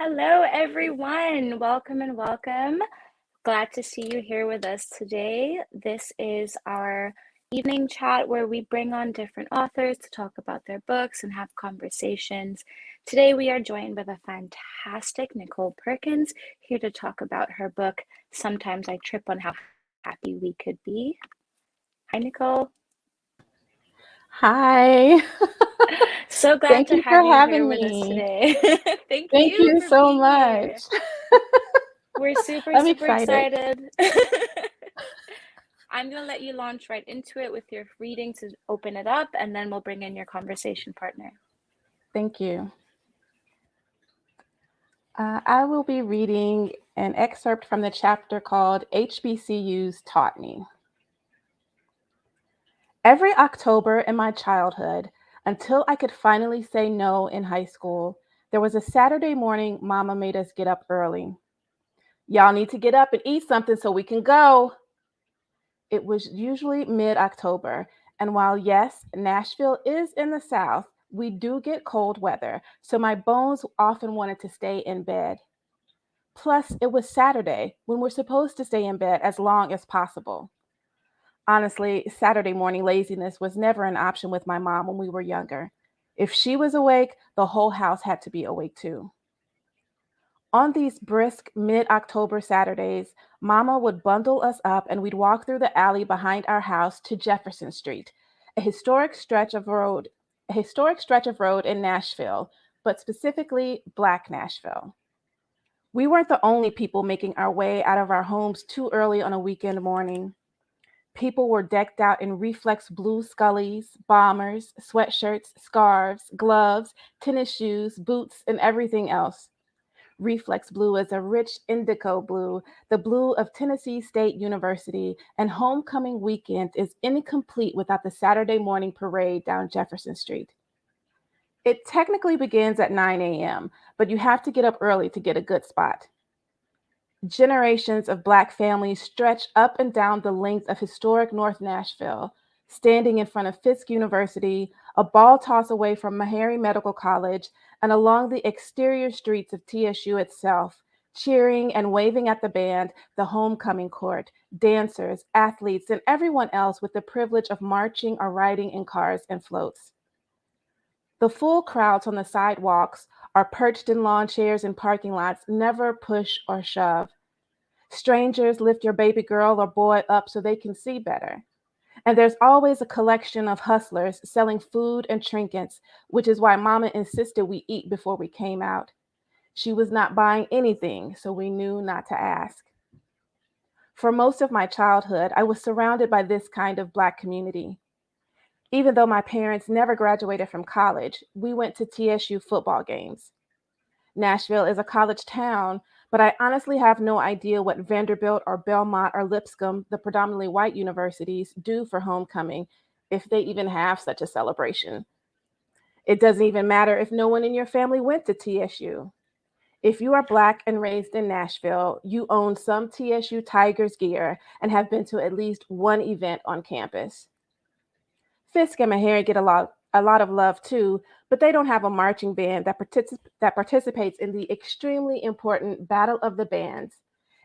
Hello, everyone. Welcome and welcome. Glad to see you here with us today. This is our evening chat where we bring on different authors to talk about their books and have conversations. Today, we are joined by the fantastic Nichole Perkins here to talk about her book, Sometimes I Trip on How Happy We Could Be. Hi, Nichole. Hi. So glad Thank to you have for you here having with us me. today. Thank Thank you you for so being much. here. We're super I'm excited. excited. I'm going to let you launch right into it with your reading to open it up, and then we'll bring in your conversation partner. Thank you. I will be reading an excerpt from the chapter called HBCUs Taught Me. Every October in my childhood, until I could finally say no in high school, there was a Saturday morning Mama made us get up early. Y'all need to get up and eat something so we can go. It was usually mid-October, and while yes, Nashville is in the South, we do get cold weather, so my bones often wanted to stay in bed. Plus, it was Saturday, when we're supposed to stay in bed as long as possible. Honestly, Saturday morning laziness was never an option with my mom when we were younger. If she was awake, the whole house had to be awake too. On these brisk mid-October Saturdays, Mama would bundle us up and we'd walk through the alley behind our house to Jefferson Street, a historic stretch of road, in Nashville, but specifically Black Nashville. We weren't the only people making our way out of our homes too early on a weekend morning. People were decked out in reflex blue Scullies, bombers, sweatshirts, scarves, gloves, tennis shoes, boots, and everything else. Reflex blue is a rich indigo blue, the blue of Tennessee State University, and homecoming weekend is incomplete without the Saturday morning parade down Jefferson Street. It technically begins at 9 a.m., but you have to get up early to get a good spot. Generations of Black families stretch up and down the length of historic North Nashville, standing in front of Fisk University, a ball toss away from Meharry Medical College, and along the exterior streets of TSU itself, cheering and waving at the band, the homecoming court, dancers, athletes, and everyone else with the privilege of marching or riding in cars and floats. The full crowds on the sidewalks or perched in lawn chairs in parking lots never push or shove. Strangers lift your baby girl or boy up so they can see better. And there's always a collection of hustlers selling food and trinkets, which is why Mama insisted we eat before we came out. She was not buying anything, so we knew not to ask. For most of my childhood, I was surrounded by this kind of Black community. Even though my parents never graduated from college, we went to TSU football games. Nashville is a college town, but I honestly have no idea what Vanderbilt or Belmont or Lipscomb, the predominantly white universities, do for homecoming, if they even have such a celebration. It doesn't even matter if no one in your family went to TSU. If you are Black and raised in Nashville, you own some TSU Tigers gear and have been to at least one event on campus. Fisk and Meharry get a lot of love too, but they don't have a marching band that participates in the extremely important Battle of the Bands,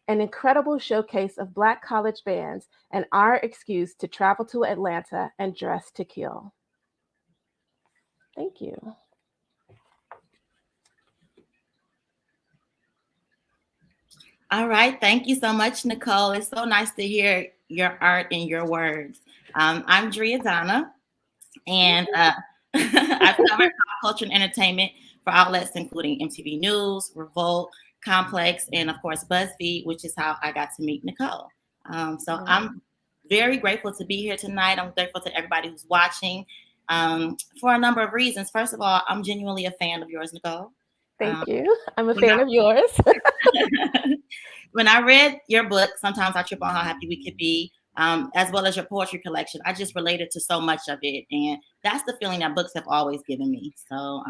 an incredible showcase of Black college bands and our excuse to travel to Atlanta and dress to kill. Thank you. All right. Thank you so much, Nicole. It's so nice to hear your art and your words. I'm Driadana, and I've covered pop culture and entertainment for outlets including MTV News, Revolt, Complex, and of course BuzzFeed, which is how I got to meet Nicole. I'm very grateful to be here tonight. I'm grateful to everybody who's watching for a number of reasons. First of all, I'm genuinely a fan of yours, Nicole. Thank you. I'm a fan of yours. When I read your book, Sometimes I Trip on How Happy We Could Be, as well as your poetry collection, I just related to so much of it. And that's the feeling that books have always given me. So,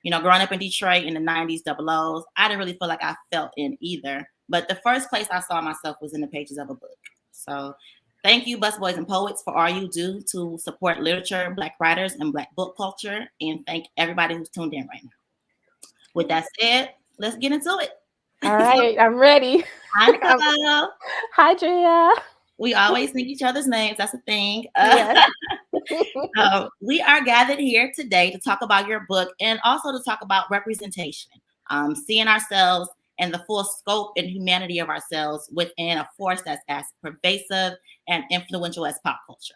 growing up in Detroit in the 90s, double O's, I didn't really feel like I felt in either. But the first place I saw myself was in the pages of a book. So thank you, Busboys and Poets, for all you do to support literature, Black writers, and Black book culture. And thank everybody who's tuned in right now. With that said, let's get into it. All right, I'm ready. Hi, Nicole. Hi, Drea. We always think each other's names. That's a thing. Yes. We are gathered here today to talk about your book and also to talk about representation, seeing ourselves and the full scope and humanity of ourselves within a force that's as pervasive and influential as pop culture.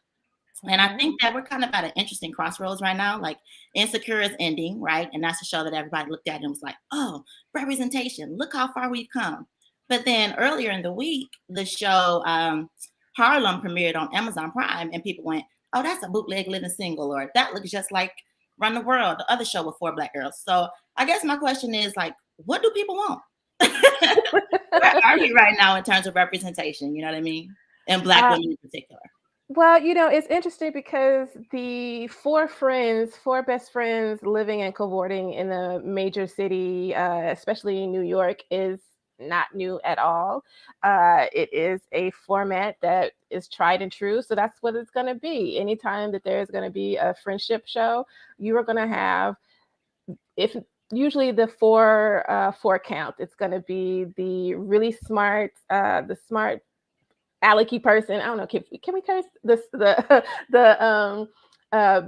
And I think that we're kind of at an interesting crossroads right now. Like Insecure is ending, right? And that's a show that everybody looked at and was like, oh, representation. Look how far we've come. But then earlier in the week, the show Harlem premiered on Amazon Prime, and people went, oh, that's a bootleg living single, or that looks just like Run the World, the other show with 4 Black girls. So I guess my question is, like, what do people want? Where are we right now in terms of representation? You know what I mean? And Black women in particular. Well, it's interesting because the 4 best friends living and cavorting in a major city, especially New York, is not new at all. It is a format that is tried and true. So that's what it's going to be. Anytime that there's going to be a friendship show, you are going to have, if usually the 4 count, it's going to be the really smart, the smart alecky person. I don't know. Can we curse this?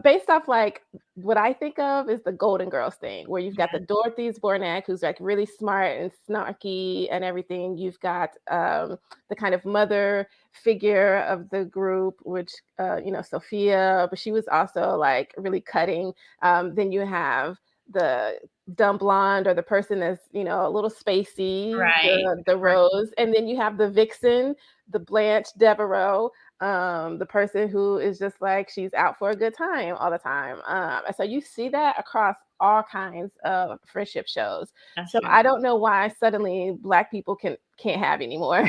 Based off like what I think of is the Golden Girls thing, where you've got the Dorothy Zbornak, who's like really smart and snarky and everything. You've got the kind of mother figure of the group, which Sophia, but she was also like really cutting. Then you have the dumb blonde, or the person that's a little spacey, right? The Rose, and then you have the vixen, the Blanche Devereaux, the person who is just like she's out for a good time all the time. And so you see that across all kinds of friendship shows. That's so true. I don't know why suddenly Black people can't have any more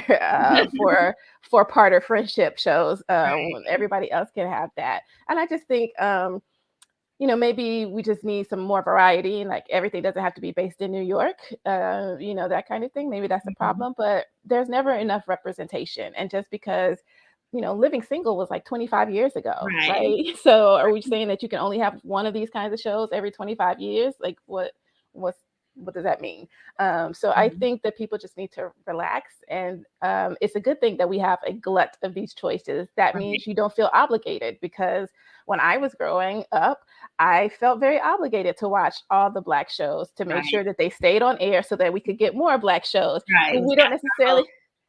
for parter friendship shows when everybody else can have that. And I just think maybe we just need some more variety, and like everything doesn't have to be based in New York, that kind of thing. Maybe that's a problem, but there's never enough representation. And just because, Living Single was like 25 years ago, right? So are we saying that you can only have one of these kinds of shows every 25 years? Like what does that mean? So I think that people just need to relax, and it's a good thing that we have a glut of these choices. That means you don't feel obligated, because when I was growing up, I felt very obligated to watch all the Black shows to make sure that they stayed on air so that we could get more Black shows. Right. We don't necessarily,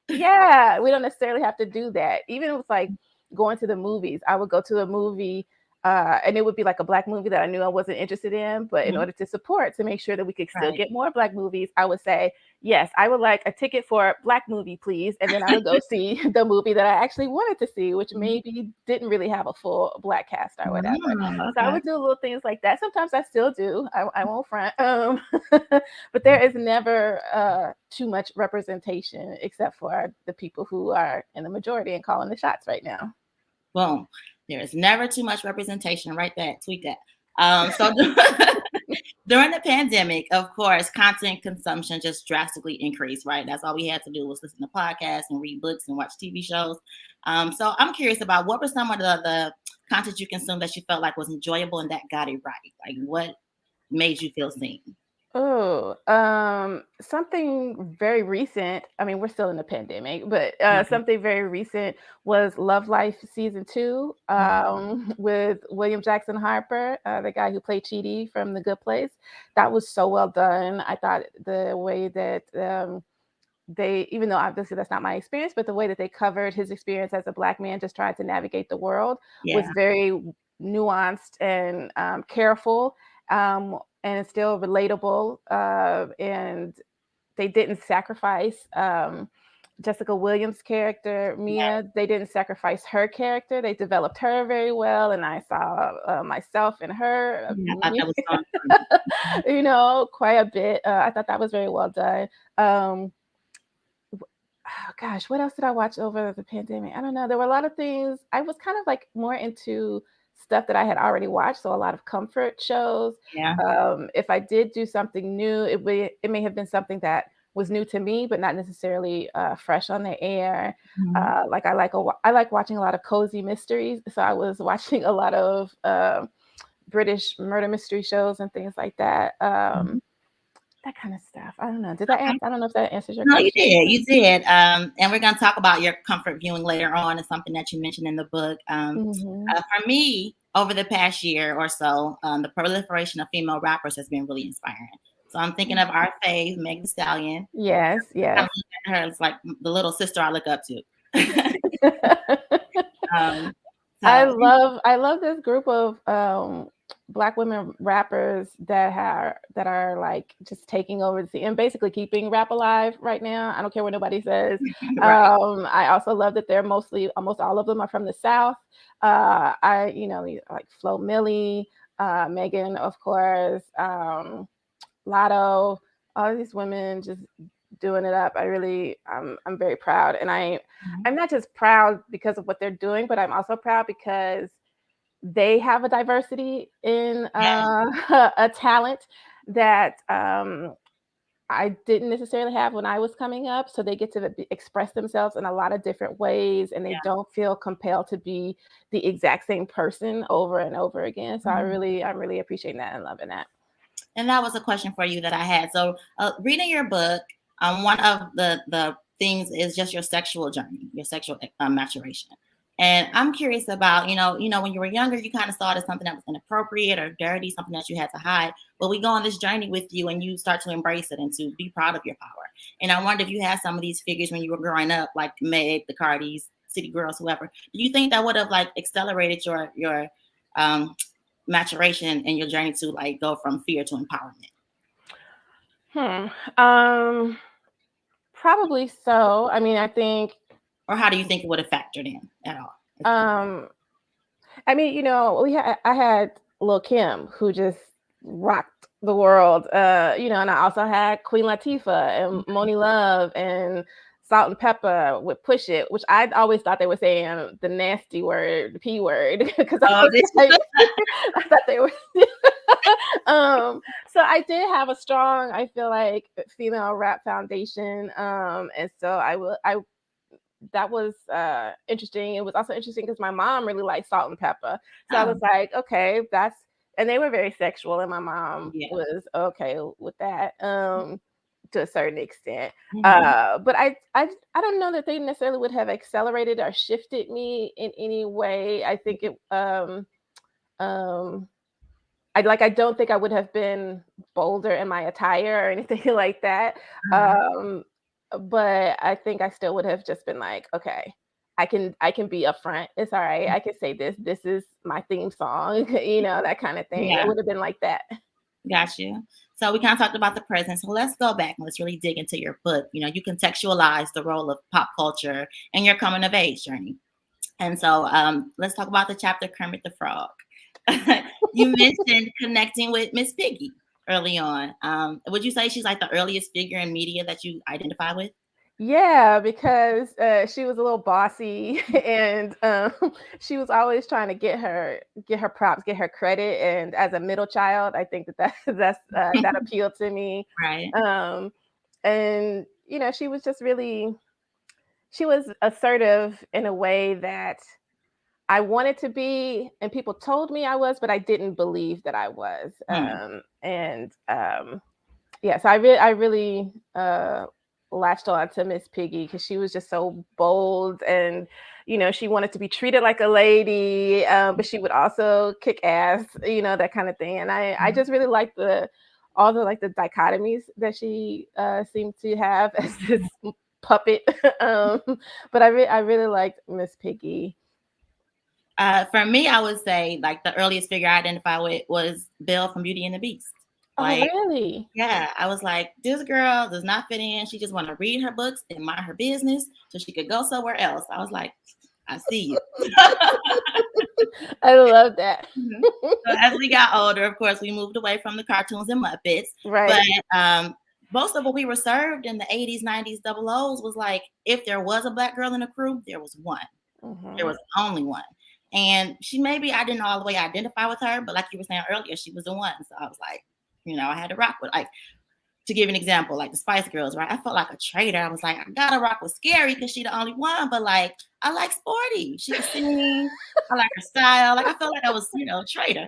we don't necessarily have to do that. Even with like going to the movies, I would go to a movie and it would be like a Black movie that I knew I wasn't interested in, but in order to make sure that we could still get more Black movies, I would say, yes, I would like a ticket for a Black movie, please. And then I would go see the movie that I actually wanted to see, which maybe didn't really have a full Black cast or whatever. So I would do little things like that. Sometimes I still do. I won't front. But there is never too much representation, except for the people who are in the majority and calling the shots right now. Boom. There is never too much representation. Write that, tweet that. So during the pandemic, of course, content consumption just drastically increased, right? That's all we had to do was listen to podcasts and read books and watch TV shows. So I'm curious about what were some of the content you consumed that you felt like was enjoyable and that got it right? Like what made you feel seen? Oh, something very recent. I mean, we're still in the pandemic, but something very recent was Love Life season 2 with William Jackson Harper, the guy who played Chidi from The Good Place. That was so well done. I thought the way that they, even though obviously that's not my experience, but the way that they covered his experience as a Black man just trying to navigate the world was very nuanced and careful. And it's still relatable, and they didn't sacrifice Jessica Williams' character, Mia. They didn't sacrifice her character. They developed her very well, and I saw myself in her, I thought that was quite a bit. I thought that was very well done. Gosh, what else did I watch over the pandemic? I don't know. There were a lot of things. I was kind of like more into stuff that I had already watched, so a lot of comfort shows. If I did do something new, it may have been something that was new to me, but not necessarily fresh on the air. Like I like watching a lot of cozy mysteries, so I was watching a lot of British murder mystery shows and things like that. that kind of stuff. I don't know. Did that answer? I don't know if that answers your No, question. you did. And we're going to talk about your comfort viewing later on. It's something that you mentioned in the book. For me, over the past year or so, the proliferation of female rappers has been really inspiring. So I'm thinking of our fave, Meg Thee Stallion. Yes. I look at her as like the little sister I look up to. I love this group of Black women rappers that are like just taking over the scene and basically keeping rap alive right now. I don't care what nobody says. Right. I also love that they're almost all of them are from the South. Like Flo Milli, Megan, of course, Lotto, all these women just doing it up. I'm very proud, and I'm not just proud because of what they're doing, but I'm also proud because they have a diversity in a talent that I didn't necessarily have when I was coming up. So they get to express themselves in a lot of different ways, and they don't feel compelled to be the exact same person over and over again. So I'm really appreciating that and loving that. And that was a question for you that I had. So reading your book, one of the things is just your sexual journey, your sexual maturation. And I'm curious about, when you were younger, you kind of saw it as something that was inappropriate or dirty, something that you had to hide. But we go on this journey with you and you start to embrace it and to be proud of your power. And I wonder if you had some of these figures when you were growing up, like Meg, the Cardis, City Girls, whoever. Do you think that would have like accelerated your maturation and your journey to like go from fear to empowerment? Probably so. I mean, I think. Or how do you think it would have factored in at all? I mean, I had Lil' Kim, who just rocked the world, and I also had Queen Latifah and Moni Love and Salt and Pepper with Push It, which I always thought they were saying the nasty word, the P word, because I thought they were. So I did have a strong, I feel like, female rap foundation, and so that was interesting. It was also interesting because my mom really liked Salt and Pepper. So I was like, okay, and they were very sexual, and my mom was okay with that to a certain extent. But I don't know that they necessarily would have accelerated or shifted me in any way. I think it I don't think I would have been bolder in my attire or anything like that. But I think I still would have just been like, okay, I can be upfront. It's all right. I can say this. This is my theme song, that kind of thing. It would have been like that. Got you. So we kind of talked about the present. So let's go back and let's really dig into your book. You contextualize the role of pop culture in your coming of age journey. And so let's talk about the chapter Kermit the Frog. You mentioned connecting with Miss Piggy early on. Would you say she's like the earliest figure in media that you identify with? Yeah, because she was a little bossy, and she was always trying to get her props, get her credit. And as a middle child, I think that appealed to me. Right. And she was just she was assertive in a way that I wanted to be, and people told me I was, but I didn't believe that I was. So I really latched on to Miss Piggy because she was just so bold, and she wanted to be treated like a lady, but she would also kick ass, that kind of thing. And I just really liked all the dichotomies that she seemed to have as this puppet. But I really liked Miss Piggy. For me, I would say like the earliest figure I identify with was Belle from Beauty and the Beast. Like, oh, really? Yeah, I was like, this girl does not fit in. She just want to read her books and mind her business so she could go somewhere else. I was like, I see you. I love that. So as we got older, of course, we moved away from the cartoons and Muppets. Right. But most of what we were served in the 80s, 90s, double O's was like, if there was a Black girl in a crew, there was one. There was only one. And I didn't all the way identify with her, but like you were saying earlier, she was the one. So I was like, I had to rock with. Like, to give an example, like the Spice Girls, right? I felt like a traitor. I was like, I gotta rock with Scary because she the only one, but like I like Sporty. She can sing. I like her style. Like I felt like I was, a traitor.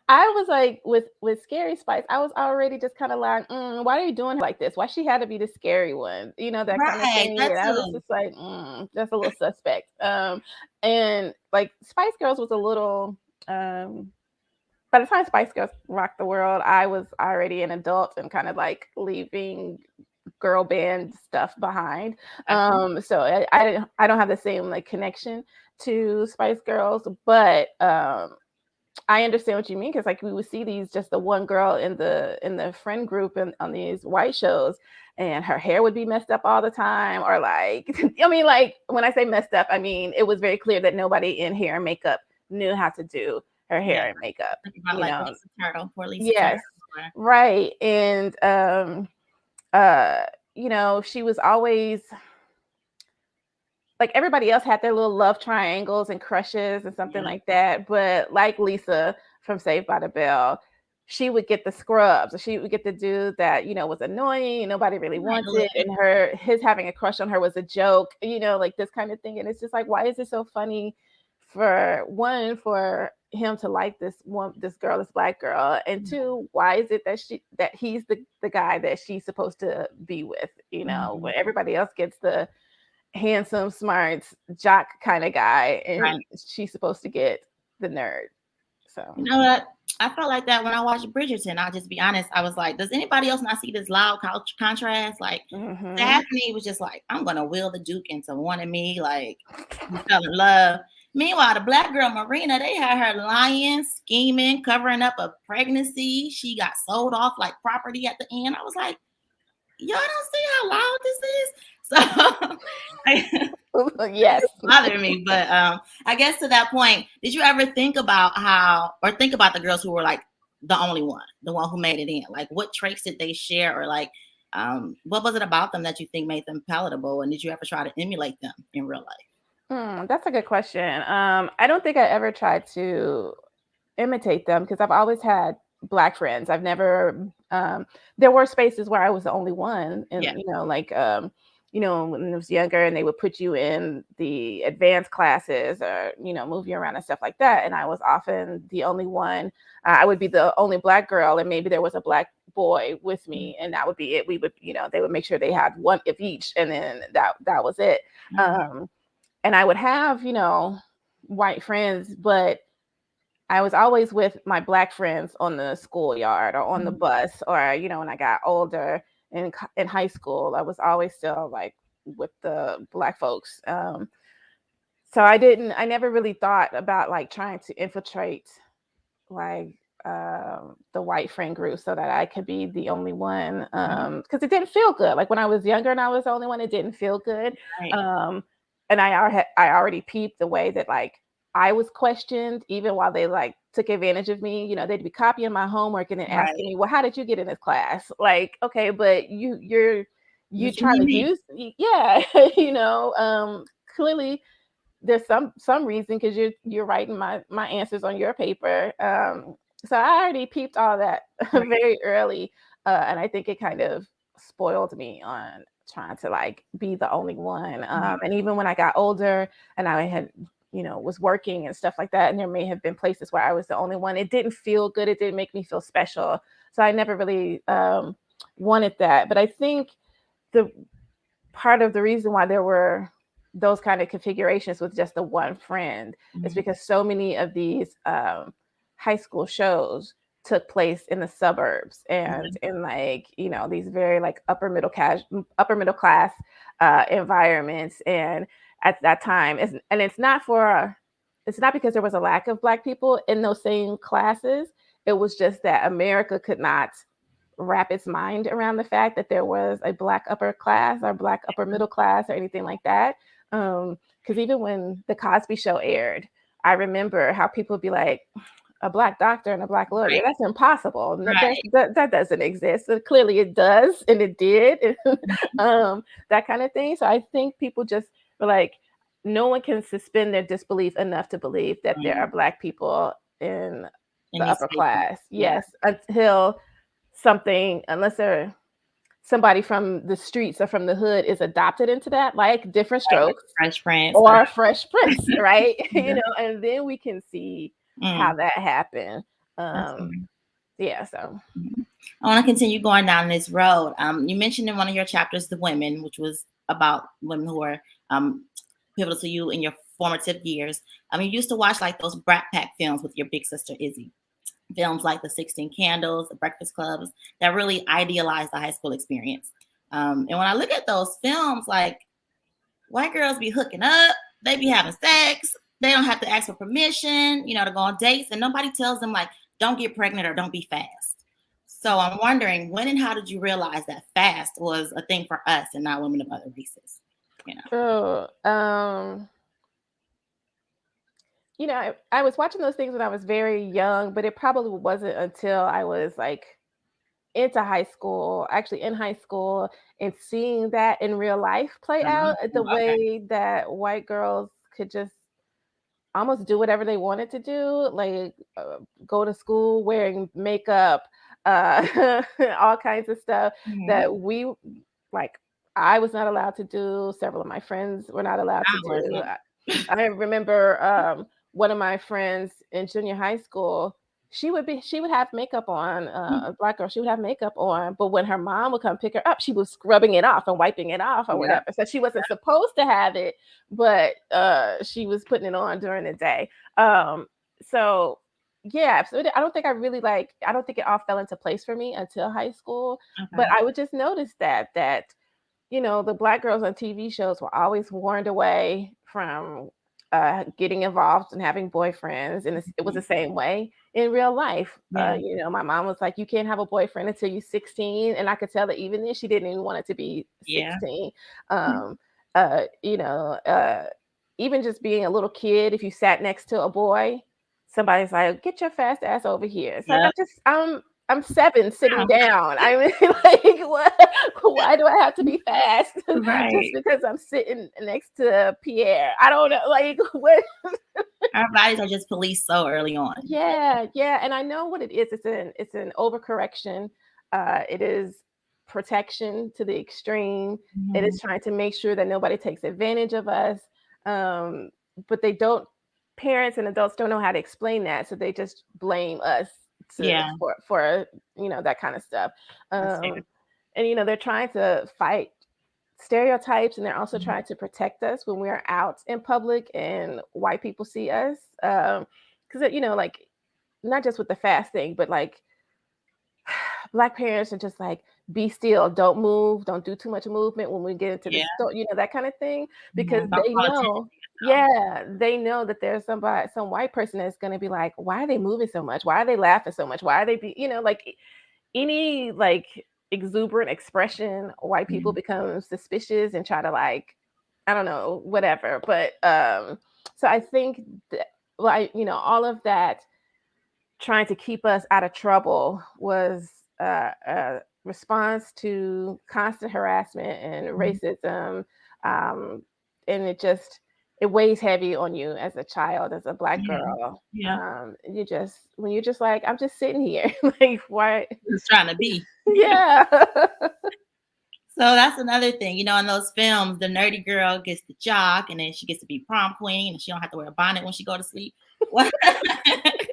I was like with Scary Spice, I was already just kind of like, why are you doing like this? Why she had to be the scary one? That kind of Right, thing. that And I was too. just like, that's a little suspect. And like Spice Girls was a little by the time Spice Girls rocked the world, I was already an adult and kind of like leaving girl band stuff behind. So I don't have the same like connection to Spice Girls, but I understand what you mean, because like we would see these, just the one girl in the friend group and on these white shows, and her hair would be messed up all the time, or like I mean, like when I say messed up, I mean it was very clear that nobody in hair and makeup knew how to do her hair and makeup. Think about like Lisa Turtle, poor Lisa Yes, Turtle. right. And she was always like, everybody else had their little love triangles and crushes and something like that. But like Lisa from Saved by the Bell, she would get the scrubs, or she would get the dude that, was annoying and nobody really wanted. And his having a crush on her was a joke, like this kind of thing. And it's just like, why is it so funny for him to like this girl, this black girl? And two, why is it that he's the guy that she's supposed to be with, when everybody else gets the handsome, smart, jock kind of guy, and she's supposed to get the nerd. So you know what? I felt like that when I watched Bridgerton. I'll just be honest. I was like, does anybody else not see this loud contrast? Like Daphne was just like, I'm gonna will the Duke into wanting me, like we fell in love. Meanwhile, the black girl Marina, they had her lying, scheming, covering up a pregnancy. She got sold off like property at the end. I was like, y'all don't see how loud this is? So yes, it's bothering me. But I guess to that point, did you ever think about the girls who were like the only one, the one who made it in? Like, what traits did they share, or like what was it about them that you think made them palatable? And did you ever try to emulate them in real life? That's a good question. I don't think I ever tried to imitate them, because I've always had black friends. I've never there were spaces where I was the only one, and when I was younger, and they would put you in the advanced classes, or move you around and stuff like that, and I was often the only one. I would be the only black girl, and maybe there was a black boy with me, and that would be it. We would, they would make sure they had one of each, and then that was it. And I would have, white friends, but I was always with my black friends on the schoolyard or on the bus, or, when I got older in high school, I was always still like with the black folks. So I never really thought about like trying to infiltrate like the white friend group so that I could be the only one, because it didn't feel good. Like when I was younger and I was the only one, it didn't feel good. And I already peeped the way that like I was questioned, even while they like took advantage of me. They'd be copying my homework and then asking me, well, how did you get in this class? Like, okay, but you're trying to use, clearly there's some reason, because you're writing my answers on your paper. So I already peeped all that very early. And I think it kind of spoiled me on trying to like be the only one. And even when I got older and I had, was working and stuff like that, and there may have been places where I was the only one, it didn't feel good. It didn't make me feel special. So I never really wanted that. But I think the part of the reason why there were those kind of configurations with just the one friend is because so many of these high school shows took place in the suburbs and in like, these very like upper middle class environments. And at that time, it's not because there was a lack of black people in those same classes. It was just that America could not wrap its mind around the fact that there was a black upper class or black upper middle class or anything like that. Because even when the Cosby Show aired, I remember how people would be like, a black doctor and a black lawyer, that's impossible. That doesn't exist. So clearly it does, and it did. That kind of thing. So I think people just were like, no one can suspend their disbelief enough to believe that there are black people in the upper class. Yes, until something, unless they're somebody from the streets or from the hood, is adopted into that, like Different Right, like Strokes Fresh Prince. or Fresh Prince, right? Yeah. And then we can see how Mm, that happened. that's funny. Yeah, so I want to continue going down this road. You mentioned in one of your chapters the women, which was about women who were pivotal to you in your formative years. You used to watch like those Brat Pack films with your big sister Izzy. Films like The 16 Candles, The Breakfast Clubs, that really idealize the high school experience. And when I look at those films, like white girls be hooking up, they be having sex, they don't have to ask for permission, to go on dates, and nobody tells them like, don't get pregnant or don't be fast. So I'm wondering, when and how did you realize that fast was a thing for us and not women of other races? I was watching those things when I was very young, but it probably wasn't until I was like into high school, actually in high school, and seeing that in real life play out, the Okay. way that white girls could just almost do whatever they wanted to do, like go to school wearing makeup, all kinds of stuff that we like. I was not allowed to do. Several of my friends were not allowed to do. I remember one of my friends in junior high school. She would have makeup on. A black girl, she would have makeup on, but when her mom would come pick her up, she was scrubbing it off and wiping it off or whatever. So she wasn't supposed to have it, but she was putting it on during the day. So yeah, so I don't think I don't think it all fell into place for me until high school. Okay. But I would just notice that the black girls on TV shows were always warned away from getting involved and having boyfriends, and it was the same way in real life. My mom was like, "You can't have a boyfriend until you're 16," and I could tell that even then she didn't even want it to be 16. Even just being a little kid, if you sat next to a boy, somebody's like, "Get your fast ass over here." It's like I'm 7 sitting down. I mean, like, why do I have to be fast? Right. Just because I'm sitting next to Pierre. I don't know. Like, what? Our bodies are just policed so early on. Yeah. And I know what it is. It's an overcorrection. It is protection to the extreme. It is trying to make sure that nobody takes advantage of us. But parents and adults don't know how to explain that. So they just blame us for that kind of stuff. And they're trying to fight stereotypes, and they're also trying to protect us when we're out in public and white people see us, because like, not just with the fast thing, but like black parents are just like, be still, don't move, don't do too much movement when we get into the store, that kind of thing, because they know that there's some white person that's going to be like, why are they moving so much, why are they laughing so much, why are they like any like exuberant expression, white people become suspicious and try to, like, I don't know, whatever. But so I think that, all of that trying to keep us out of trouble was a response to constant harassment and racism, and it weighs heavy on you as a child, as a black girl. When you're just like, I'm just sitting here, like, why? Just trying to be. Yeah. So that's another thing, in those films, the nerdy girl gets the jock, and then she gets to be prom queen, and she don't have to wear a bonnet when she go to sleep.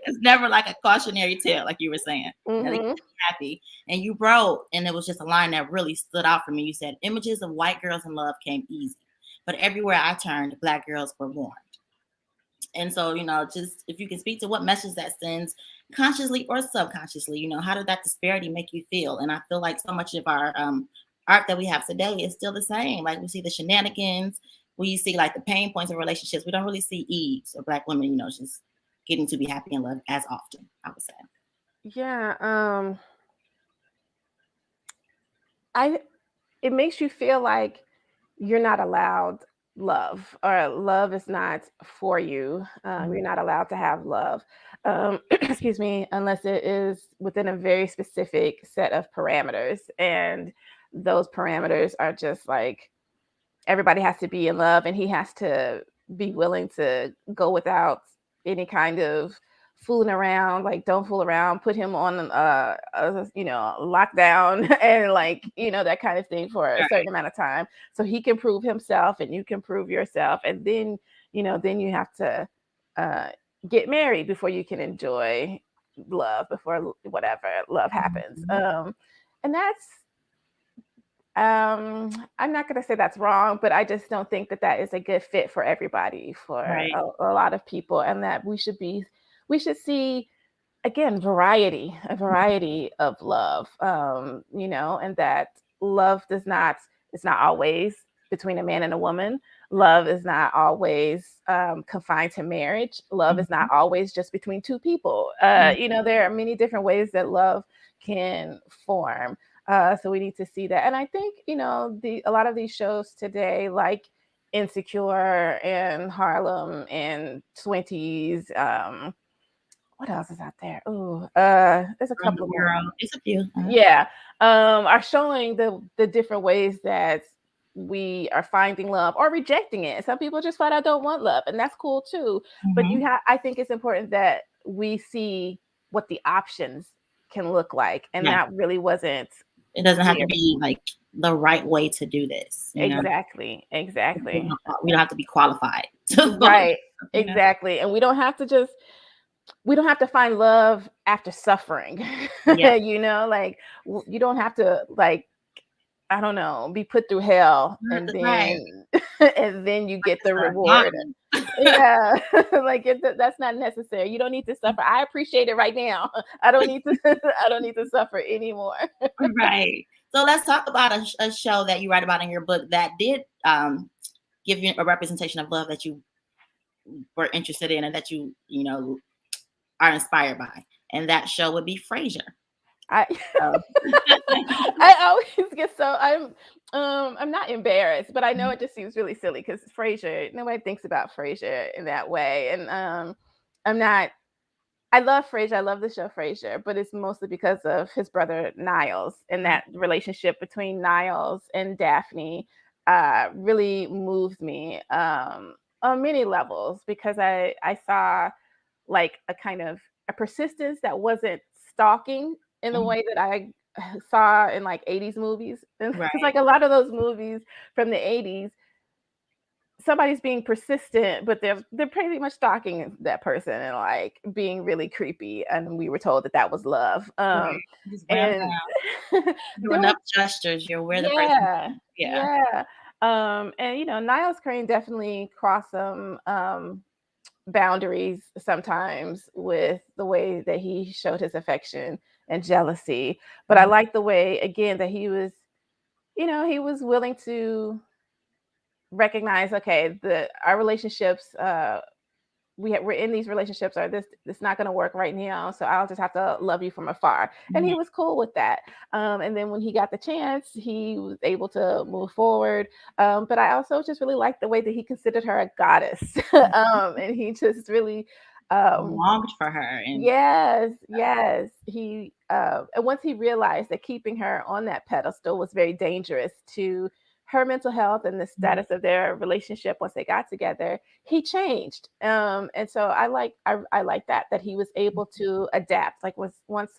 It's never like a cautionary tale, like you were saying. Happy. And you wrote, and it was just a line that really stood out for me. You said, images of white girls in love came easy, but everywhere I turned, black girls were warned. And so, just if you can speak to what message that sends, consciously or subconsciously, how did that disparity make you feel? And I feel like so much of our art that we have today is still the same. Like, we see the shenanigans, we see like the pain points in relationships. We don't really see Eves or black women, just getting to be happy and love as often, I would say. Yeah. It makes you feel like you're not allowed love, or love is not for you. You're not allowed to have love, excuse me, unless it is within a very specific set of parameters. And those parameters are just like, everybody has to be in love, and he has to be willing to go without any kind of fooling around, like don't fool around, put him on lockdown and like, that kind of thing for a certain amount of time so he can prove himself and you can prove yourself. And then, then you have to get married before you can enjoy love, before whatever love happens. And that's, I'm not going to say that's wrong, but I just don't think that that is a good fit for everybody, for a lot of people, and that we should see, again, a variety of love, and that love it's not always between a man and a woman. Love is not always confined to marriage. Love is not always just between two people. There are many different ways that love can form. So we need to see that. And I think, a lot of these shows today, like Insecure and Harlem and 20s, what else is out there? Oh, there's a couple more. It's a few. Yeah. Are showing the different ways that we are finding love or rejecting it. Some people just flat out don't want love, and that's cool too. But I think it's important that we see what the options can look like. And that really wasn't. It doesn't have to be like the right way to do this. Exactly. We don't have to be qualified. Right. Exactly. And we don't have to find love after suffering. Like you don't have to, like, I don't know, be put through hell and then and then you get the reward. Like that's not necessary. You don't need to suffer. I appreciate it right now. I don't need to suffer anymore. Right. So let's talk about a show that you write about in your book that did give you a representation of love that you were interested in and that you are inspired by, and that show would be Frasier. I always get I'm not embarrassed, but I know it just seems really silly because Frasier, nobody thinks about Frasier in that way. And I love Frasier. I love the show Frasier, but it's mostly because of his brother Niles, and that relationship between Niles and Daphne really moved me on many levels, because I saw like a kind of a persistence that wasn't stalking in the way that I saw in like 80s movies. Because like a lot of those movies from the 80s, somebody's being persistent, but they're pretty much stalking that person and like being really creepy. And we were told that was love. And doing up gestures, you're where the person. And Niles Crane definitely crossed some boundaries sometimes with the way that he showed his affection and jealousy. But I like the way, again, that he was willing to recognize, okay, our relationships, we're in these relationships, or this not going to work right now, so I'll just have to love you from afar. And he was cool with that. And then when he got the chance, he was able to move forward. But I also just really liked the way that he considered her a goddess. And he just really longed for her. Yes. He and once he realized that keeping her on that pedestal was very dangerous to her mental health and the status of their relationship once they got together, he changed. And so I like that he was able to adapt. Like once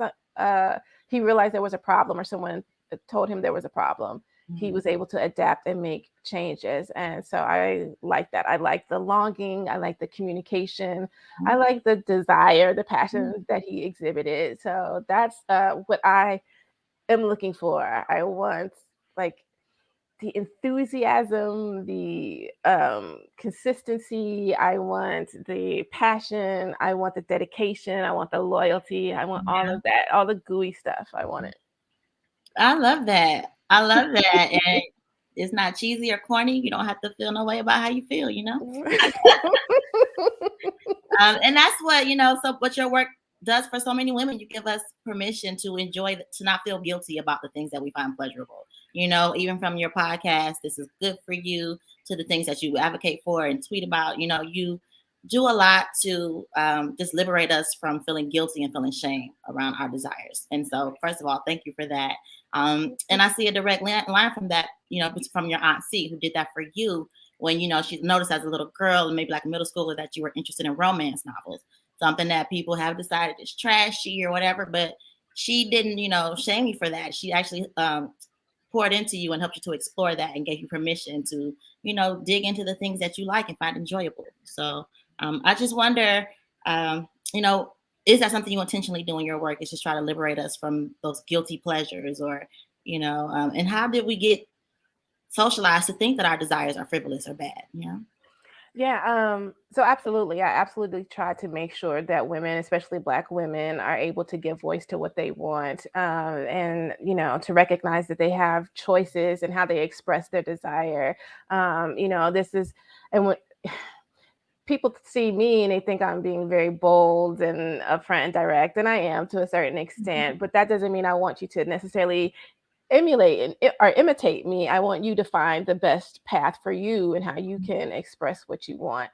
he realized there was a problem, or someone told him there was a problem, he was able to adapt and make changes. And so I like that. I like the longing. I like the communication. I like the desire, the passion that he exhibited. So that's what I am looking for. I want like the enthusiasm, the consistency. I want the passion. I want the dedication. I want the loyalty. I want all of that, all the gooey stuff. I want it. I love that. And it's not cheesy or corny. You don't have to feel no way about how you feel, and that's what, so what your work does for so many women. You give us permission to enjoy, to not feel guilty about the things that we find pleasurable. Even from your podcast, this is good for you, to the things that you advocate for and tweet about. You do a lot to just liberate us from feeling guilty and feeling shame around our desires. And so, first of all, thank you for that. And I see a direct line from that, from your Aunt C, who did that for you when, she noticed as a little girl, and maybe like a middle schooler, that you were interested in romance novels. something that people have decided is trashy or whatever. But she didn't, shame you for that. She actually poured into you and helped you to explore that and gave you permission to, dig into the things that you like and find enjoyable. So I just wonder, you know, is that something you intentionally do in your work? Is just try to liberate us from those guilty pleasures, or, and how did we get socialized to think that our desires are frivolous or bad? Yeah, so absolutely. I absolutely try to make sure that women, especially Black women, are able to give voice to what they want, and, to recognize that they have choices and how they express their desire. This is, and when people see me and they think I'm being very bold and upfront and direct, and I am to a certain extent, but that doesn't mean I want you to necessarily emulate or imitate me. I want you to find the best path for you and how you can express what you want.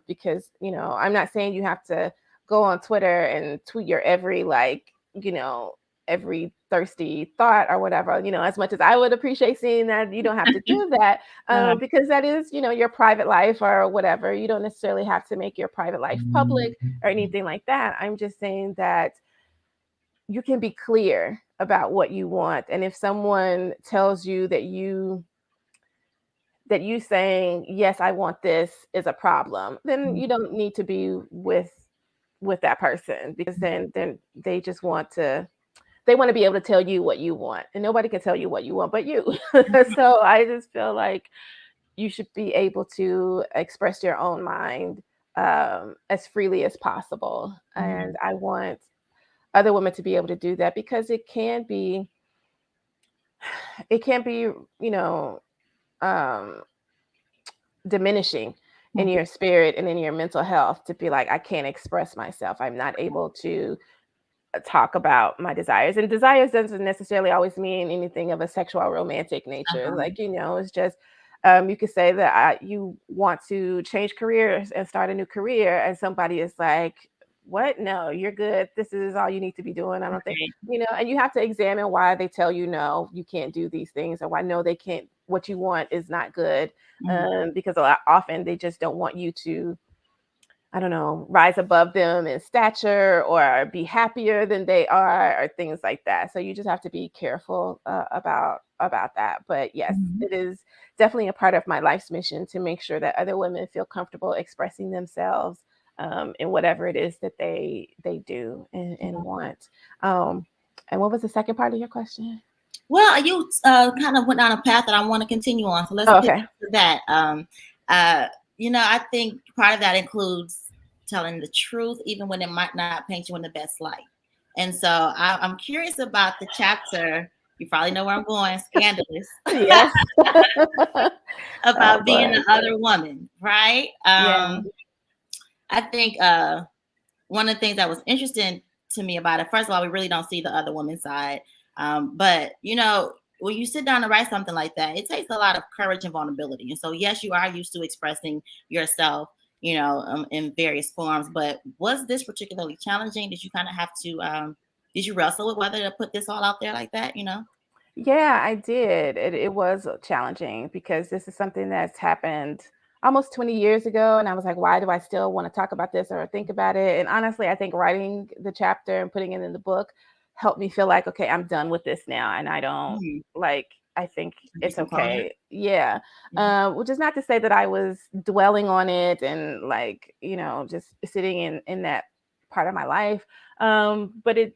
Because, I'm not saying you have to go on Twitter and tweet your every thirsty thought or whatever, as much as I would appreciate seeing that. You don't have to do that, because that is, your private life or whatever. You don't necessarily have to make your private life public or anything like that. I'm just saying that you can be clear about what you want. And if someone tells you that you saying, yes, I want this is a problem, then you don't need to be with that person, because then they just want to be able to tell you what you want, and nobody can tell you what you want but you. So I just feel like you should be able to express your own mind as freely as possible. And I want other women to be able to do that, because it can be, um, diminishing in your spirit and in your mental health to be like, I can't express myself. I'm not able to talk about my desires. And desires doesn't necessarily always mean anything of a sexual or romantic nature. Like, it's just, you could say that you want to change careers and start a new career, and somebody is like, what? No, you're good. This is all you need to be doing. I don't think, and you have to examine why they tell you, no, you can't do these things, or why, no, they can't, what you want is not good. Because often they just don't want you to, I don't know, rise above them in stature or be happier than they are, or things like that. So you just have to be careful about that. But yes, it is definitely a part of my life's mission to make sure that other women feel comfortable expressing themselves in whatever it is that they do and want. And what was the second part of your question? Well, you kind of went down a path that I want to continue on. So let's pick up to that. I think part of that includes telling the truth, even when it might not paint you in the best light. And so I'm curious about the chapter. You probably know where I'm going. Scandalous. Yes. About being the other woman, right? I think one of the things that was interesting to me about it, first of all, we really don't see the other woman's side. But when you sit down to write something like that, it takes a lot of courage and vulnerability. And so, yes, you are used to expressing yourself, in various forms. But was this particularly challenging? Did you kind of have to, did you wrestle with whether to put this all out there like that, Yeah, I did. It was challenging, because this is something that's happened almost 20 years ago. And I was like, why do I still want to talk about this or think about it? And honestly, I think writing the chapter and putting it in the book helped me feel like, okay, I'm done with this now. And I don't I think it's okay. Yeah. Which is not to say that I was dwelling on it and just sitting in that part of my life. But it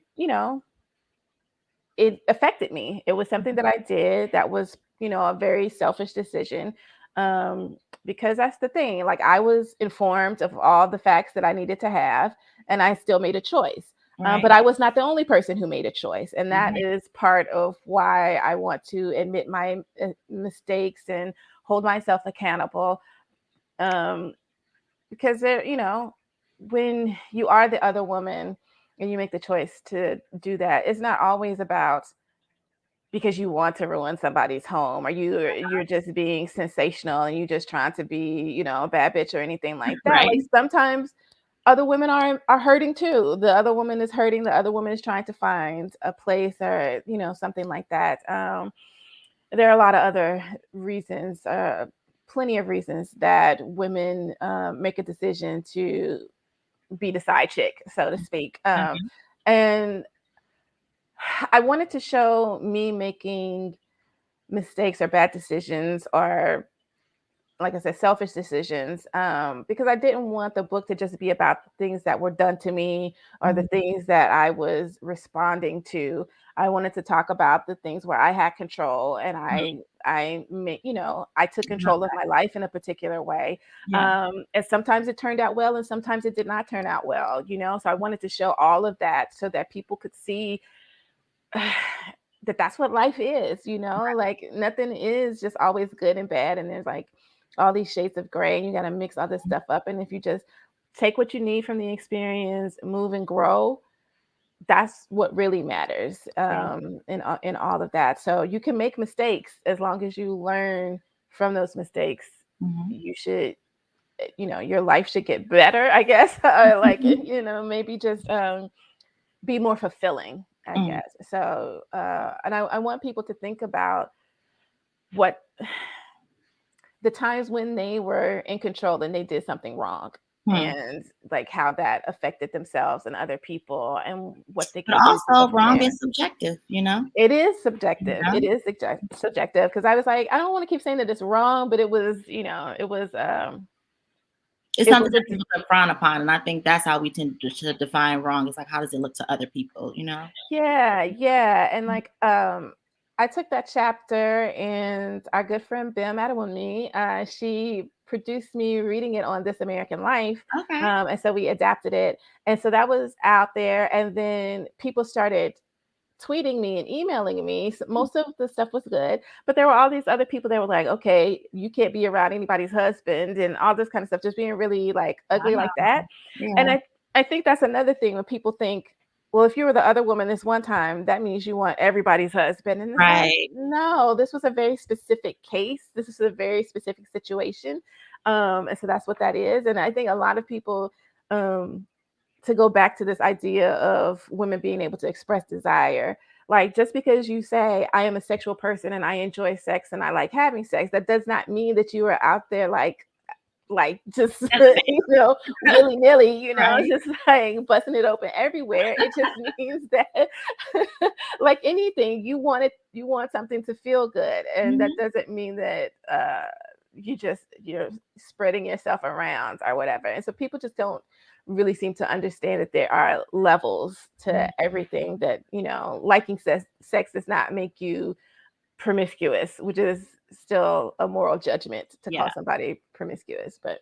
affected me. It was something that I did that was, a very selfish decision. Because that's the thing. Like, I was informed of all the facts that I needed to have, and I still made a choice. But I was not the only person who made a choice. And that is part of why I want to admit my mistakes and hold myself accountable. Because when you are the other woman and you make the choice to do that, it's not always about because you want to ruin somebody's home, or you're just being sensational and you're just trying to be, a bad bitch or anything like that. Like, sometimes other women are hurting too. The other woman is hurting. The other woman is trying to find a place, or, something like that. There are a lot of other reasons, plenty of reasons that women make a decision to be the side chick, so to speak. And I wanted to show me making mistakes or bad decisions, or like I said, selfish decisions, because I didn't want the book to just be about the things that were done to me or the things that I was responding to. I wanted to talk about the things where I had control, and I took control of my life in a particular way. And sometimes it turned out well, and sometimes it did not turn out well. So I wanted to show all of that so that people could see that that's what life is. Like nothing is just always good and bad, and there's like all these shades of gray, and you got to mix all this stuff up. And if you just take what you need from the experience, move and grow, that's what really matters, in all of that. So you can make mistakes as long as you learn from those mistakes. You should, your life should get better, I guess. Like, maybe just be more fulfilling, I guess. So, and I want people to think about what the times when they were in control and they did something wrong, and like how that affected themselves and other people, and what they could but do. Also, wrong is subjective, It is subjective. It is subjective, because I was like, I don't want to keep saying that it's wrong, but it was, it's something that people can frown upon, and I think that's how we tend to define wrong. It's like, how does it look to other people, Yeah. And like, I took that chapter, and our good friend Bim Adewunmi, she produced me reading it on This American Life. And so we adapted it. And so that was out there. And then people started tweeting me and emailing me. So most of the stuff was good, but there were all these other people that were like, okay, you can't be around anybody's husband and all this kind of stuff, just being really like ugly like that. And I think that's another thing when people think, well, if you were the other woman this one time, that means you want everybody's husband. And it's like, no, this was a very specific case. This is a very specific situation. And so that's what that is. And I think a lot of people, to go back to this idea of women being able to express desire, like just because you say, I am a sexual person and I enjoy sex and I like having sex, that does not mean that you are out there like just willy-nilly, just like busting it open everywhere. It just means that like anything, you want something to feel good, and that doesn't mean that you're spreading yourself around or whatever. And so people just don't really seem to understand that there are levels to everything, that liking sex does not make you promiscuous, which is still a moral judgment to call somebody promiscuous, but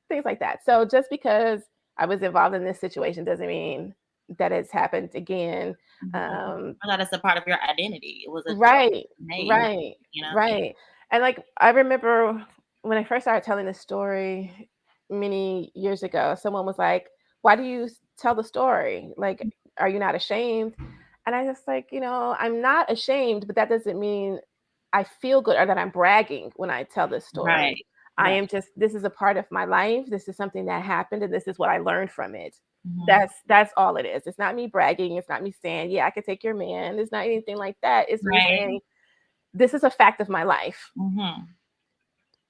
things like that. So just because I was involved in this situation doesn't mean that it's happened again. That is a part of your identity. It was a right. Right. And like, I remember when I first started telling this story many years ago, someone was like, why do you tell the story? Like, are you not ashamed? And I just like, I'm not ashamed, but that doesn't mean I feel good or that I'm bragging when I tell this story. I am just, this is a part of my life. This is something that happened, and this is what I learned from it. That's all it is. It's not me bragging. It's not me saying, yeah, I could take your man. It's not anything like that. It's me saying, this is a fact of my life.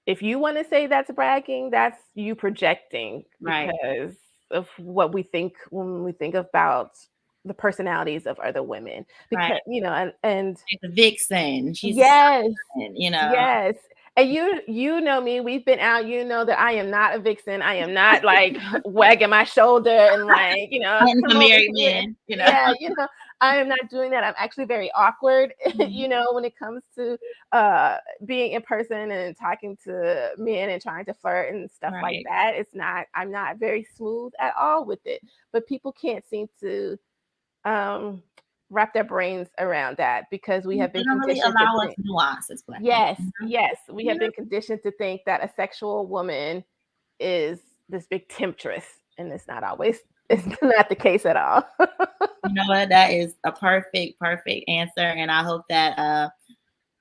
If you want to say that's bragging, that's you projecting, because of what we think when we think about the personalities of other women, because and the vixen, she's yes, yes. And you know me, we've been out, that I am not a vixen. I am not like wagging my shoulder and like, come married men, Yeah, I am not doing that. I'm actually very awkward, when it comes to being in person and talking to men and trying to flirt and stuff like that. I'm not very smooth at all with it, but people can't seem to wrap their brains around that, because we have been conditioned to think nuances. Yes, we have been conditioned to think that a sexual woman is this big temptress, and it's not the case at all. You know what? That is a perfect answer, and I hope that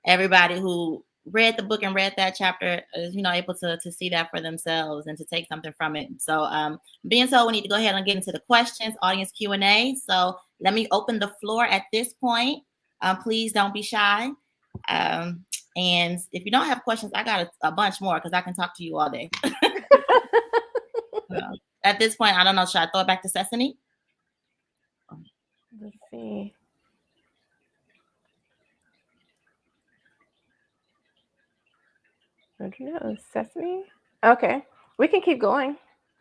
everybody who read the book and read that chapter is able to see that for themselves and to take something from it. So being so, we need to go ahead and get into the questions, audience Q&A. So let me open the floor at this point. Please don't be shy. And if you don't have questions, I got a bunch more, because I can talk to you all day. at this point, I don't know. Should I throw it back to Sesame? Let's see. I don't know. Sesame? Okay. We can keep going.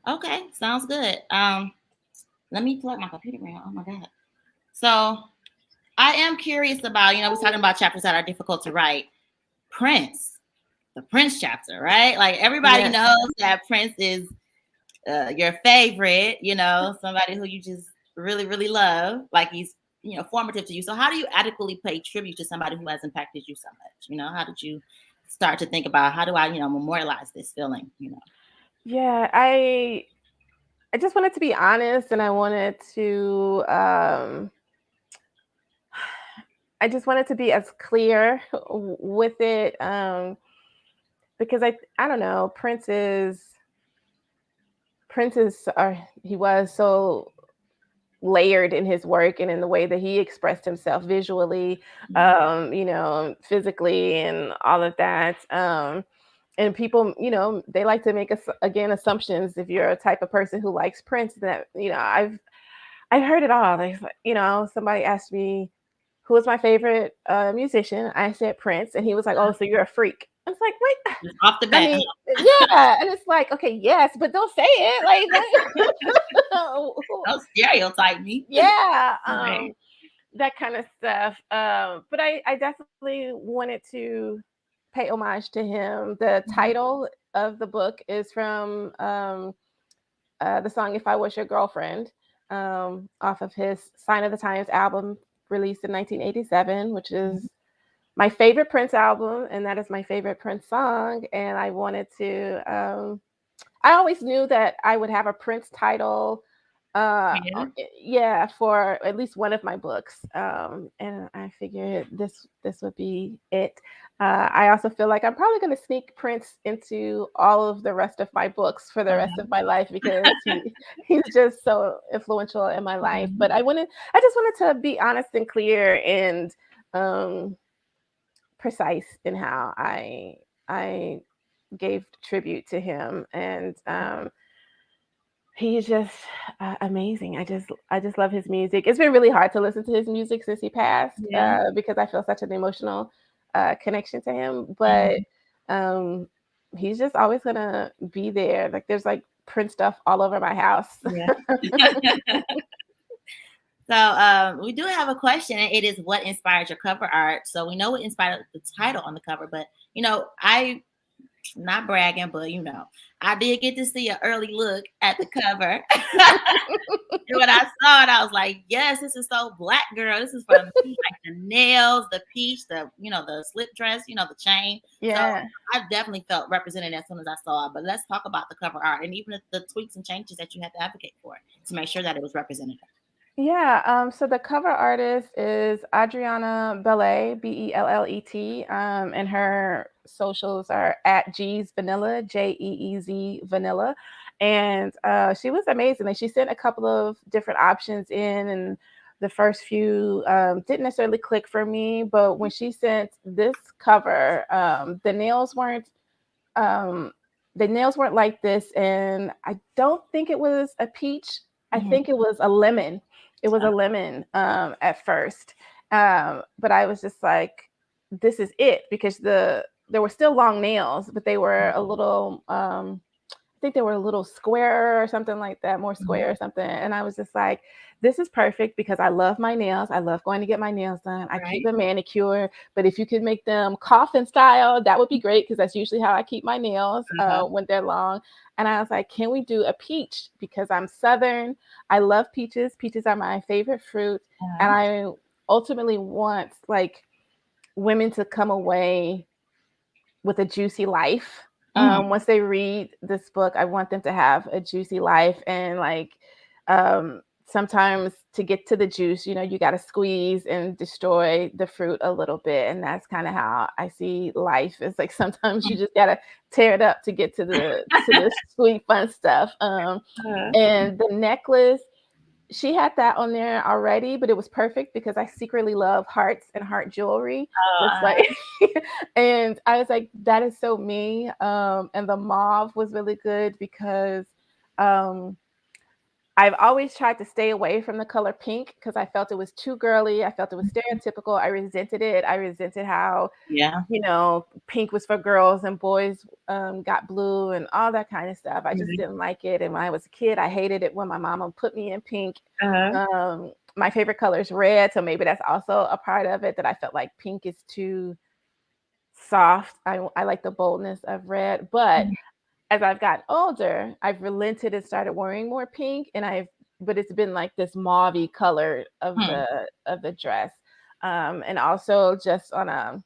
Okay, sounds good. Let me plug my computer in. Oh my God. So I am curious about, we're talking about chapters that are difficult to write. Prince, the Prince chapter, right? Like everybody knows that Prince is your favorite, somebody who you just really, really love. Like he's, formative to you. So how do you adequately pay tribute to somebody who has impacted you so much? How did you start to think about how do I, memorialize this feeling, Yeah, I just wanted to be honest, and I wanted to I just wanted to be as clear with it, because I don't know, he was so layered in his work and in the way that he expressed himself visually, physically, and all of that. And people, they like to make assumptions. If you're a type of person who likes Prince, that I've heard it all. Like, somebody asked me who was my favorite musician. I said Prince, and he was like, "Oh, so you're a freak." I was like, "Wait." Just off the bat. I mean, yeah, and it's like, okay, yes, but don't say it like Don't stereotype me. Yeah, Right. that kind of stuff. But I definitely wanted to pay homage to him. The title of the book is from the song "If I Was Your Girlfriend," off of his Sign of the Times album released in 1987, which is my favorite Prince album, and that is my favorite Prince song. And I wanted to, I always knew that I would have a Prince title, for at least one of my books. And I figured this would be it. I also feel like I'm probably going to sneak Prince into all of the rest of my books for the rest of my life, because he's just so influential in my life. But I just wanted to be honest and clear and precise in how I gave tribute to him. And he's just amazing. I just love his music. It's been really hard to listen to his music since he passed, because I feel such an emotional connection to him. But he's just always gonna be there. Like there's like Prince stuff all over my house. So we do have a question, and it is, what inspired your cover art? So we know what inspired the title on the cover, but I, not bragging, but I did get to see an early look at the cover. And when I saw it, I was like, yes, this is so Black girl. This is from me, like the nails, the peach, the the slip dress, the chain. Yeah. So I definitely felt represented as soon as I saw it. But let's talk about the cover art and even the tweaks and changes that you had to advocate for to make sure that it was representative. Yeah, so the cover artist is Adriana Bellet, Bellet, and her socials are at G's Vanilla, Jeez Vanilla, and she was amazing. And she sent a couple of different options in, and the first few didn't necessarily click for me, but when she sent this cover, the nails weren't like this, and I don't think it was a peach. I think it was a lemon. It was a lemon at first, but I was just like, "This is it," because there were still long nails, but they were a little. I think they were a little square or something like that, more square or something. And I was just like, "This is perfect," because I love my nails. I love going to get my nails done. I keep a manicure, but if you could make them coffin style, that would be great, because that's usually how I keep my nails when they're long. And I was like, can we do a peach? Because I'm Southern. I love peaches. Peaches are my favorite fruit. And I ultimately want like women to come away with a juicy life. Once they read this book, I want them to have a juicy life. And like sometimes to get to the juice, you got to squeeze and destroy the fruit a little bit. And that's kind of how I see life. It's like sometimes you just got to tear it up to get to the sweet, fun stuff. And the necklace, she had that on there already, but it was perfect because I secretly love hearts and heart jewelry. It's like, and I was like, that is so me. And the mauve was really good because I've always tried to stay away from the color pink because I felt it was too girly. I felt it was stereotypical. I resented it. I resented how, Yeah. pink was for girls and boys got blue and all that kind of stuff. I just Mhm. didn't like it. And when I was a kid, I hated it when my mama put me in pink. Uh-huh. My favorite color is red, so maybe that's also a part of it, that I felt like pink is too soft. I like the boldness of red, but Mhm. as I've gotten older, I've relented and started wearing more pink, and but it's been like this mauvey color of Hmm. the dress, and also just on a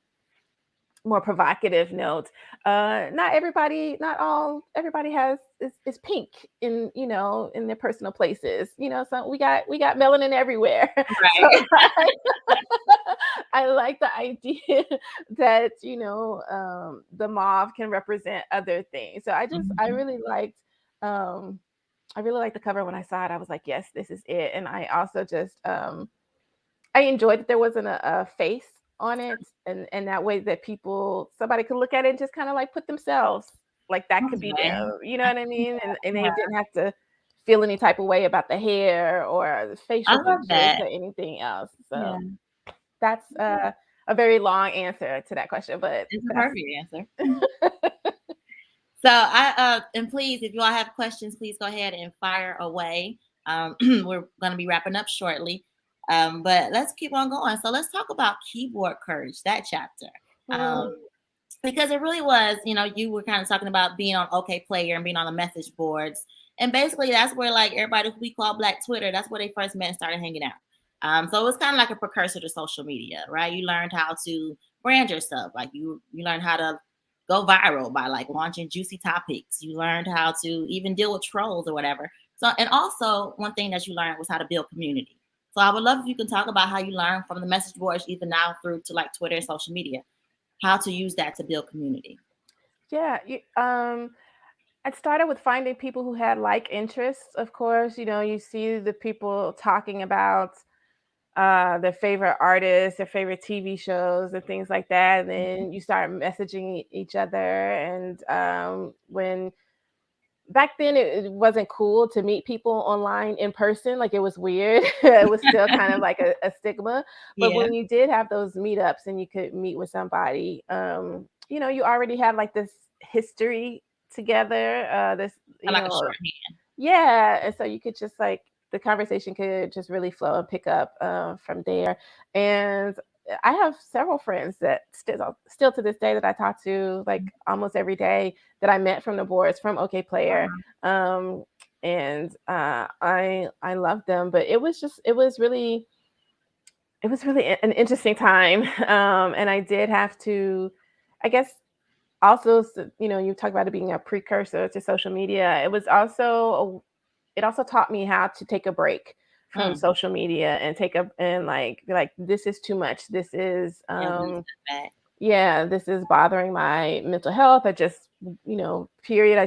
more provocative note, not everybody is pink in in their personal places. So we got melanin everywhere. So Right. I like the idea that the mauve can represent other things. So I Mhm. really liked um, the cover. When I saw it, I was like, yes, this is it. And I also just I enjoyed that there wasn't a face on it, and that way that somebody could look at it and just kind of like put themselves, like that could be Okay. them. You know what I mean? And they Yeah. didn't have to feel any type of way about the hair or the I facial love features that. or anything else. Yeah. So that's a very long answer to that question, but It's a that's perfect answer. So and please, if you all have questions, please go ahead and fire away. We're going to be wrapping up shortly, but let's keep on going. So let's talk about keyboard courage, that chapter, Mm, because it really was. You were kind of talking about being on OK Player and being on the message boards, and basically that's where like everybody who we call Black Twitter, that's where they first met and started hanging out. So it was kind of like a precursor to social media, right? You learned how to brand yourself, like you learned how to go viral by like launching juicy topics. You learned how to even deal with trolls or whatever. So, and also one thing that you learned was how to build community. So I would love if you can talk about how you learned from the message boards, even now through to like Twitter and social media, how to use that to build community. yeah. I started with finding people who had like interests. Of course, you see the people talking about their favorite artists, their favorite TV shows, and things like that. And then you start messaging each other. And when back then it wasn't cool to meet people online in person, like it was weird. It was still kind of like a stigma. But Yeah, when you did have those meetups and you could meet with somebody, you already had like this history together. This, I like a shorthand. yeah, and so you could just like the conversation could just really flow and pick up from there. And I have several friends that still to this day that I talk to like almost every day that I met from the boards from OK Player. Um, and I love them, but it was really an interesting time. And I did have to, I guess, also, you talk about it being a precursor to social media. It also taught me how to take a break from Mm, social media and like be like, this is too much. This is and then step back. yeah, this is bothering my mental health. Period.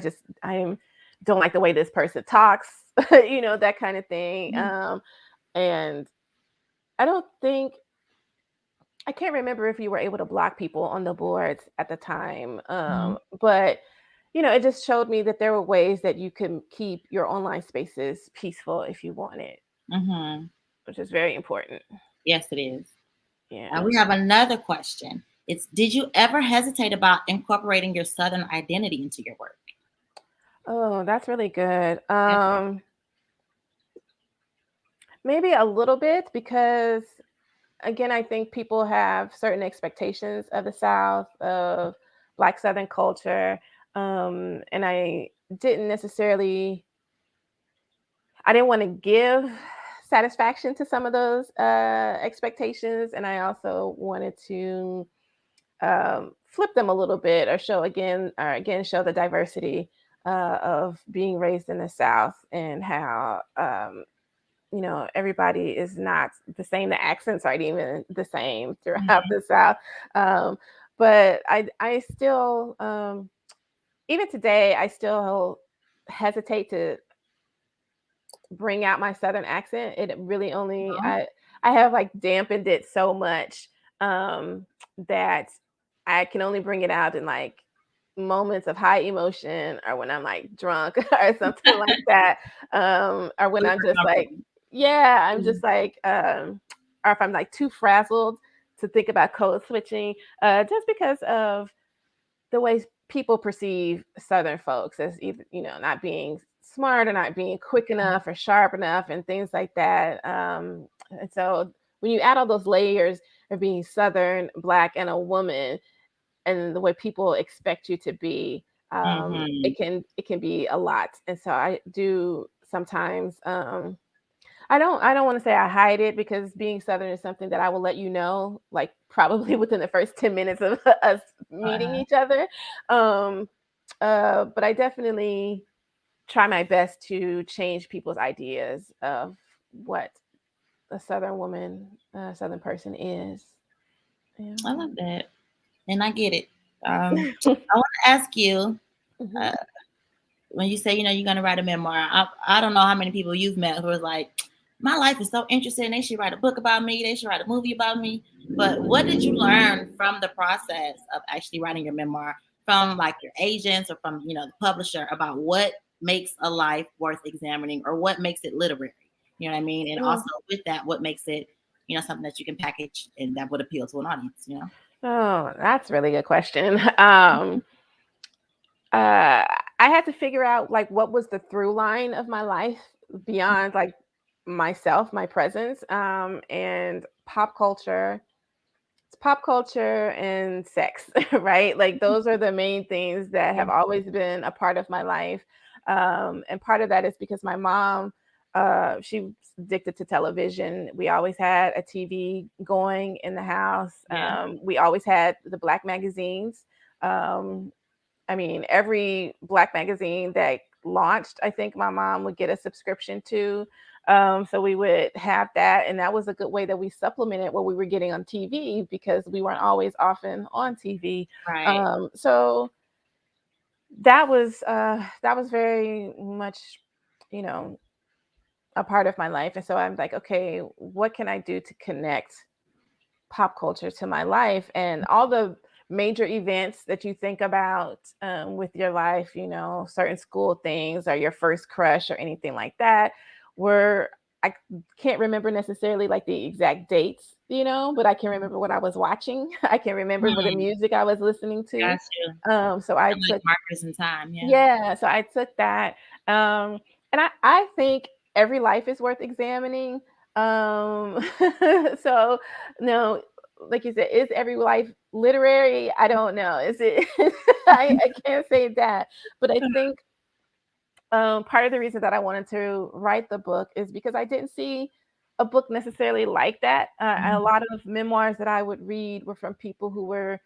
I don't like the way this person talks, that kind of thing. Mhm. And I don't think I can't remember if you were able to block people on the boards at the time. Mhm. But it just showed me that there were ways that you can keep your online spaces peaceful if you wanted, Mhm. which is very important. Yes, it is. Yeah. We have another question. It's, did you ever hesitate about incorporating your Southern identity into your work? Oh, that's really good. Yeah. Maybe a little bit because again, I think people have certain expectations of the South, of Black Southern culture. And didn't necessarily I didn't want to give satisfaction to some of those expectations, and I also wanted to flip them a little bit, or show the diversity of being raised in the South, and how everybody is not the same. The accents aren't even the same throughout Mhm. the South, um, but I still even today I still hesitate to bring out my Southern accent. It really only Mhm. I have like dampened it so much that I can only bring it out in like moments of high emotion or when I'm like drunk or something like that. Or when I'm just like, I'm just like, or if I'm like too frazzled to think about code switching, just because of the ways people perceive Southern folks as either, not being smart or not being quick enough or sharp enough and things like that. And so when you add all those layers of being Southern, Black, and a woman, and the way people expect you to be, it can be a lot. And so I do sometimes. I don't want to say I hide it, because being Southern is something that I will let you know, like probably within the first 10 minutes of us meeting each other. But I definitely try my best to change people's ideas of what a Southern woman, a Southern person is. Yeah. I love that. And I get it. I want to ask you, when you say, you're going to write a memoir, I don't know how many people you've met who are like, my life is so interesting. They should write a book about me. They should write a movie about me. But what did you learn from the process of actually writing your memoir, from like your agents or from, the publisher, about what makes a life worth examining or what makes it literary? You know what I mean? And also with that, what makes it, something that you can package and that would appeal to an audience, Oh, that's a really good question. I had to figure out like what was the through line of my life beyond like myself, my presence, and pop culture. It's pop culture and sex, right? Like those are the main things that have always been a part of my life. And part of that is because my mom, she was addicted to television. We always had a TV going in the house. We always had the Black magazines. I mean, every Black magazine that launched, I think my mom would get a subscription to. So we would have that. And that was a good way that we supplemented what we were getting on TV, because we weren't always often on TV. Right. So that was very much, a part of my life. And so I'm like, okay, what can I do to connect pop culture to my life? And all the major events that you think about with your life, certain school things or your first crush or anything like that, were, I can't remember necessarily like the exact dates, but I can remember what I was watching. I can remember what the music I was listening to. Gotcha. So I took markers in time. so I took that. And I think every life is worth examining. So no, like you said, is every life literary? I don't know. Is it? I can't say that, but I think part of the reason that I wanted to write the book is because I didn't see a book necessarily like that. A lot of memoirs that I would read were from people who were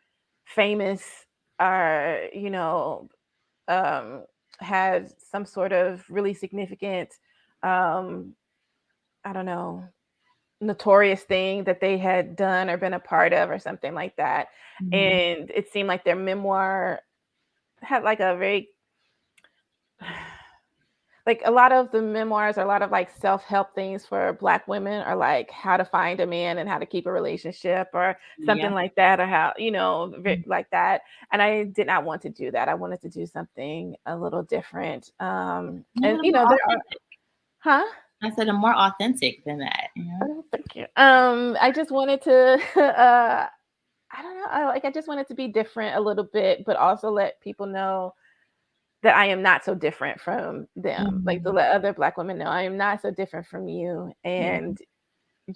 famous, or had some sort of really significant, I don't know, notorious thing that they had done or been a part of or something like that. And it seemed like their memoir had like a very, like a lot of the memoirs are a lot of like self-help things for Black women, or like how to find a man and how to keep a relationship or something like that, or how, like that. And I did not want to do that. I wanted to do something a little different. And there are, I said I'm more authentic than that. Oh, thank you. I just wanted to, I don't know, I just wanted to be different a little bit, but also let people know that I am not so different from them. Like to let other Black women know I am not so different from you. And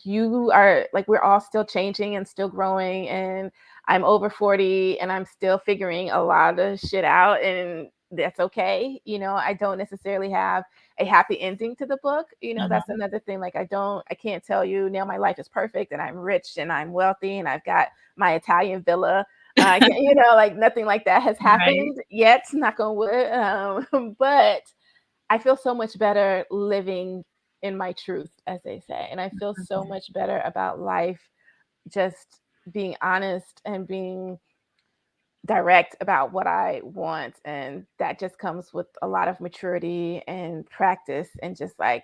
you are, like, we're all still changing and still growing. And I'm over 40 and I'm still figuring a lot of shit out. And that's okay. I don't necessarily have a happy ending to the book. That's another thing. Like, I can't tell you now my life is perfect and I'm rich and I'm wealthy and I've got my Italian villa. Like nothing like that has happened yet, knock on wood. But I feel so much better living in my truth, as they say. And I feel so much better about life, just being honest and being direct about what I want. And that just comes with a lot of maturity and practice and just like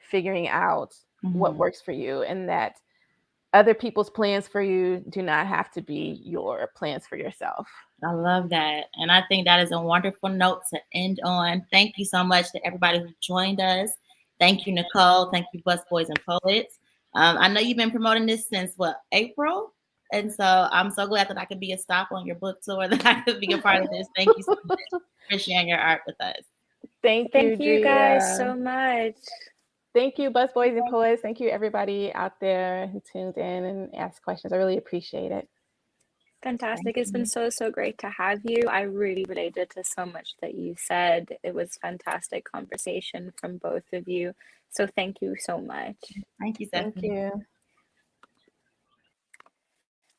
figuring out what works for you. And that other people's plans for you do not have to be your plans for yourself. I love that. And I think that is a wonderful note to end on. Thank you so much to everybody who joined us. Thank you, Nicole. Thank you, Busboys and Poets. I know you've been promoting this since April? And so I'm so glad that I could be a stop on your book tour, that I could be a part of this. Thank you so much for sharing your art with us. Thank you guys so much. Thank you, Busboys and Poets. Thank you, everybody out there who tuned in and asked questions. I really appreciate it. Fantastic. It's been so great to have you. I really related to so much that you said. It was fantastic conversation from both of you. So thank you so much. Thank you, Stephanie. Thank you.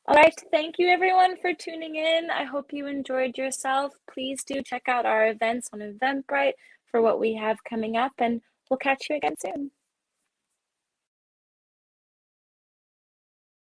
All right. Thank you, everyone, for tuning in. I hope you enjoyed yourself. Please do check out our events on Eventbrite for what we have coming up, and we'll catch you again soon.